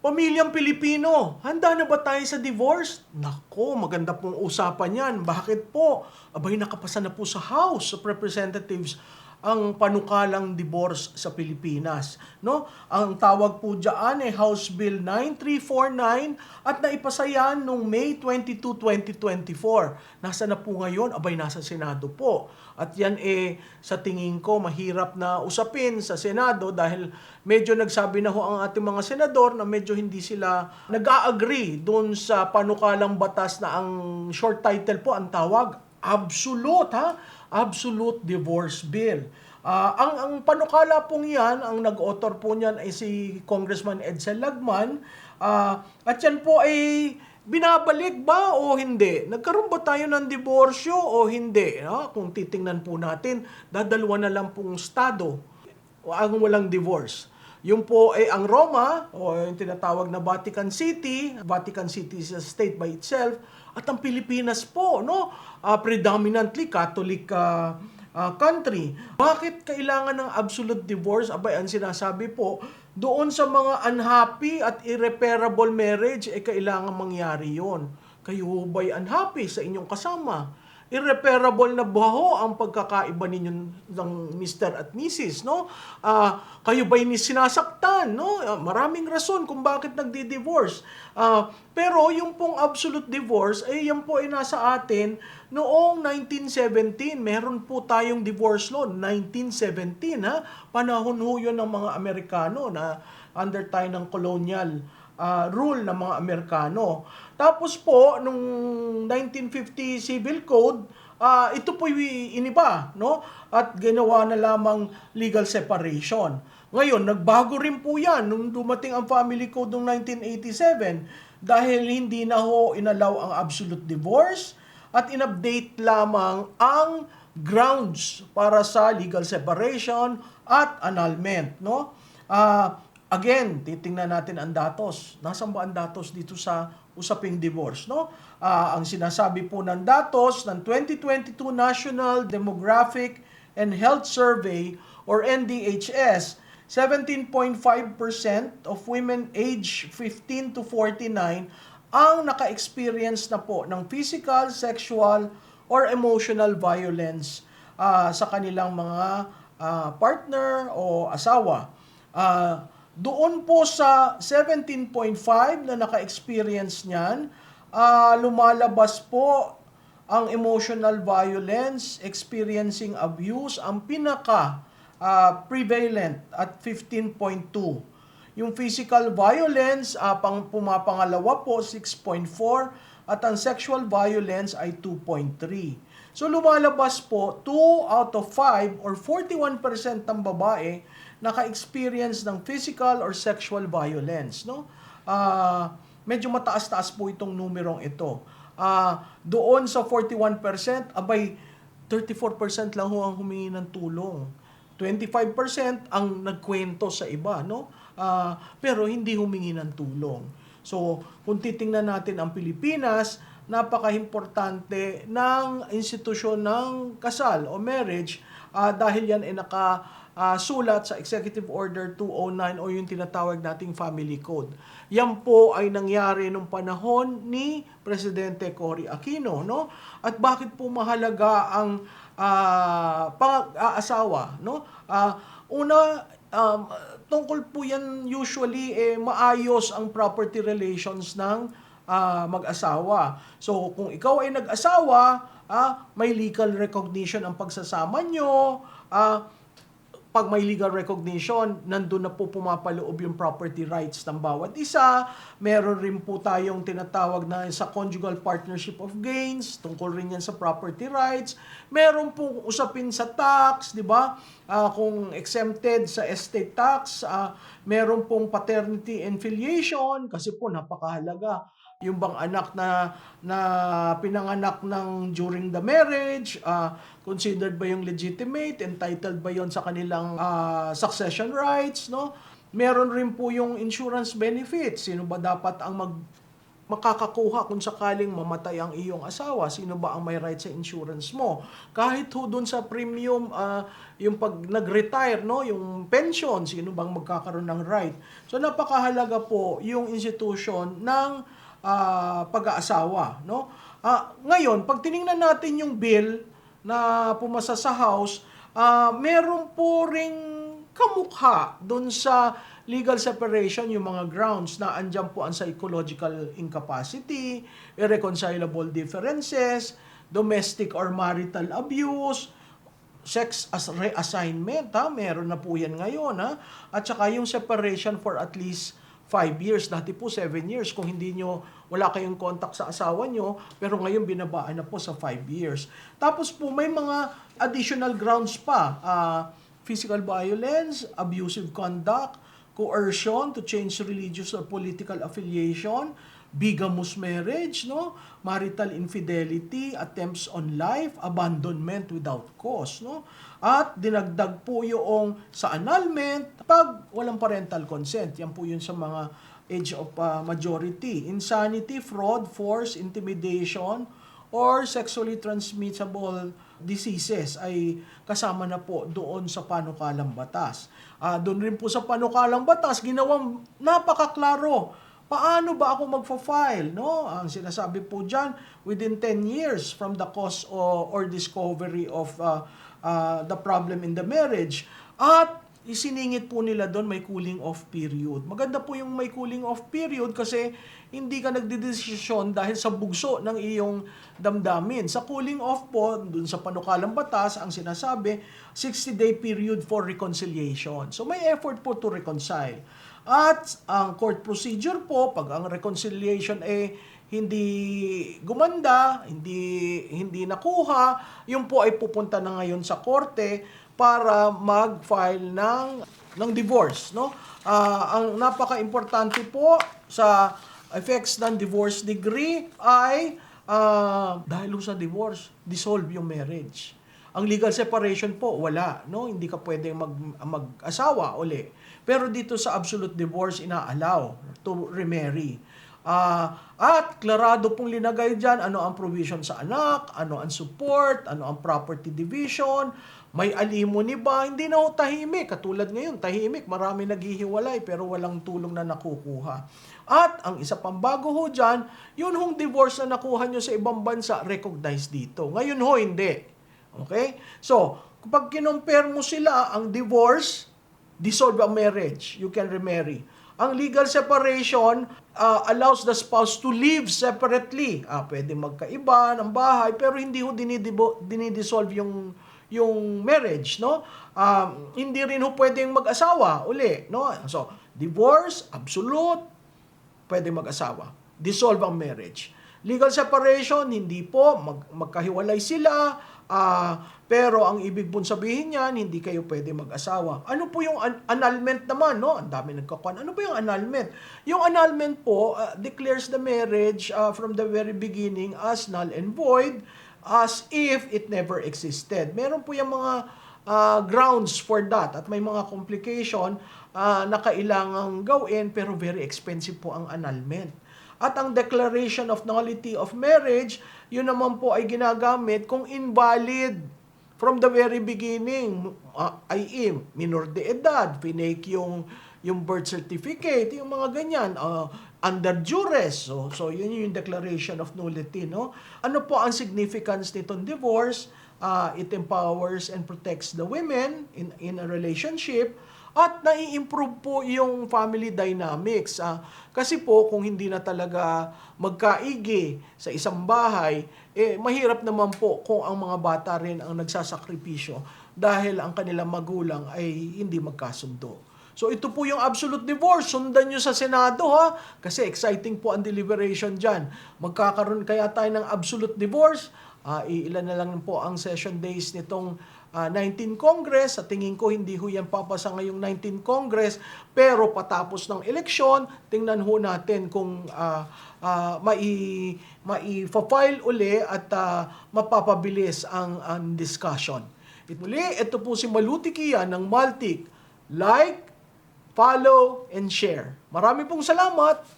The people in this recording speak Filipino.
Pamilyang Pilipino, handa na ba tayo sa divorce? Nako, maganda pong usapan yan. Bakit po? Abay, nakapasa na po sa House of Representatives ang panukalang divorce sa Pilipinas. No? Ang tawag po dyan ay House Bill 9349 at naipasa yan noong May 22, 2024. Nasa na po ngayon? Abay, nasa Senado po. At yan sa tingin ko mahirap na usapin sa Senado dahil medyo nagsabi na ho ang ating mga senador na medyo hindi sila nag-a-agree doon sa panukalang batas na ang short title po ang tawag Absolute Divorce Bill. Ang panukala pong yan, ang nag-author po niyan ay si Congressman Edsel Lagman. At yan po ay binabalik ba o hindi? Nagkaroon ba tayo ng diborsyo o hindi? Kung titingnan po natin, dadalawa na lang pong estado ang walang divorce. Yung po ay ang Roma, o yung tinatawag na Vatican City. Vatican City is a state by itself. At ang Pilipinas po, no? Predominantly Catholic country. Bakit kailangan ng absolute divorce? Abay, ang sinasabi po, doon sa mga unhappy at irreparable marriage, kailangan mangyari yon. Kayo ba'y unhappy sa inyong kasama? Irreparable na ba ho ang pagkakaiba ninyo ng Mr. at Mrs., no? Kayo ba'y sinasaktan, no? Maraming rason kung bakit nagdi-divorce. Pero yung pong absolute divorce, yan po ay nasa atin noong 1917. Meron po tayong divorce law, 1917, ha? Panahon ho yun ng mga Amerikano na under tayo ng colonial rule ng mga Amerikano. Tapos po, nung 1950 Civil Code, ito po iniba, no? At ginawa na lamang legal separation. Ngayon, nagbago rin po yan nung dumating ang Family Code noong 1987 dahil hindi na ho inalaw ang absolute divorce at in-update lamang ang grounds para sa legal separation at annulment, no? Again, titingnan natin ang datos. Nasaan ba ang datos dito sa usaping divorce, no? Ang sinasabi po ng datos ng 2022 National Demographic and Health Survey or NDHS, 17.5% of women age 15 to 49 ang naka-experience na po ng physical, sexual, or emotional violence sa kanilang mga partner o asawa. Doon po sa 17.5 na naka-experience niyan, lumalabas po ang emotional violence, experiencing abuse, ang prevalent at 15.2. Yung physical violence, pumapangalawa po, 6.4, at ang sexual violence ay 2.3. So lumalabas po, 2 out of 5 or 41% ng babae naka-experience ng physical or sexual violence, no? Medyo mataas-taas po itong numerong ito. Doon sa 41%, abay 34% lang ho ang humingi ng tulong. 25% ang nagkwento sa iba, no? Pero hindi humingi ng tulong. So, kung titingnan natin ang Pilipinas, napaka-importante ng institusyon ng kasal o marriage dahil yan ay sulat sa Executive Order 209 o yung tinatawag nating Family Code. Yan po ay nangyari nung panahon ni Presidente Cory Aquino, no? At bakit po mahalaga ang pag-aasawa, no? Tungkol po yan usually maayos ang property relations ng mag-asawa. So, kung ikaw ay nag-asawa, may legal recognition ang pagsasama nyo. Pag may legal recognition, nandun na po pumapaloob yung property rights ng bawat isa. Meron rin po tayong tinatawag na sa conjugal partnership of gains, tungkol rin yan sa property rights. Meron pong usapin sa tax, di ba? Kung exempted sa estate tax, meron pong paternity and filiation, kasi po napakahalaga. Yung bang anak na pinanganak ng during the marriage, considered ba yung legitimate, entitled ba yon sa kanilang succession rights, no? Meron rin po yung insurance benefits, sino ba dapat ang makakakuha kung sakaling mamatay ang iyong asawa? Sino ba ang may right sa insurance mo? Kahit ho dun sa premium, yung pag nag-retire, no, yung pension, sino bang magkakaroon ng right? So napakahalaga po yung institution ng pag-aasawa, no? Ngayon, pag tiningnan natin yung bill na pumasa sa House, meron po ring kamukha dun sa legal separation, yung mga grounds na andyan po ang psychological incapacity, irreconcilable differences, domestic or marital abuse, sex as reassignment, meron na po yan ngayon, at saka yung separation for at least 5 years, dati po 7 years, kung hindi nyo, wala kayong contact sa asawa nyo, pero ngayon binabaan na po sa 5 years. Tapos po may mga additional grounds pa, physical violence, abusive conduct, coercion to change religious or political affiliation, bigamous marriage, no? Marital infidelity, attempts on life, abandonment without cause, no? At dinagdag po yung sa annulment pag walang parental consent. Yan po yun sa mga age of majority. Insanity, fraud, force, intimidation, or sexually transmissible diseases ay kasama na po doon sa panukalang batas. Doon rin po sa panukalang batas, ginawang napakaklaro. Paano ba ako magfa-file? No? Ang sinasabi po dyan, within 10 years from the cause or discovery of the problem in the marriage. At isiningit po nila doon may cooling off period. Maganda po yung may cooling off period kasi hindi ka nagdedesisyon dahil sa bugso ng iyong damdamin. Sa cooling off po, doon sa panukalang batas, ang sinasabi, 60-day period for reconciliation. So may effort po to reconcile. At ang court procedure po, pag ang reconciliation hindi gumanda, hindi nakuha, yun po ay pupunta na ngayon sa korte para mag-file ng divorce, no? Ang napaka-importante po sa effects ng divorce decree ay dahil sa divorce, dissolve yung marriage. Ang legal separation po, wala, no? Hindi ka pwedeng mag-asawa uli. Pero dito sa absolute divorce, ina-allow to remarry. At klarado pong linagay dyan, ano ang provision sa anak, ano ang support, ano ang property division, may alimony ba, hindi na ho tahimik. Katulad ngayon, tahimik, marami naghihiwalay pero walang tulong na nakukuha. At ang isa pang bago ho dyan, yun hong divorce na nakuha nyo sa ibang bansa, recognize dito. Ngayon ho, hindi. Okay? So, kapag kinompare mo sila, ang divorce, dissolve a marriage, you can remarry. Ang legal separation allows the spouse to live separately. Pwede magkaiba ng bahay, pero hindi ho dinidissolve yung marriage, no? Hindi rin ho pwedeng mag-asawa uli, no? So, divorce, absolute, pwede mag-asawa. Dissolve ang marriage. Legal separation, hindi po, magkahiwalay sila, pero ang ibig pong sabihin niyan, hindi kayo pwede mag-asawa. Ano po yung annulment naman, no? Ang dami nagkakuan. Ano po yung annulment? Yung annulment po declares the marriage from the very beginning as null and void, as if it never existed. Meron po yung mga grounds for that at may mga complication na kailangang gawin pero very expensive po ang annulment. At ang declaration of nullity of marriage, yun naman po ay ginagamit kung invalid from the very beginning, i.e. minor de edad, pinake yung birth certificate, yung mga ganyan, under duress. So yun yung declaration of nullity, no? Ano po ang significance nitong divorce? It empowers and protects the women in a relationship at nai-improve po yung family dynamics. Kasi po kung hindi na talaga magkaigi sa isang bahay, mahirap naman po kung ang mga bata rin ang nagsasakripisyo dahil ang kanilang magulang ay hindi magkasundo. So ito po yung absolute divorce. Sundan nyo sa Senado kasi exciting po ang deliberation dyan. Magkakaroon kaya tayo ng absolute divorce. Ilan na lang po ang session days nitong 19 Congress. Sa tingin ko hindi ho yan papasa ngayong 19 Congress. Pero patapos ng eleksyon, tingnan ho natin kung mai-file uli at mapapabilis ang discussion. Ito po si Maluti Kian ng Maltik. Like, follow, and share. Marami pong salamat.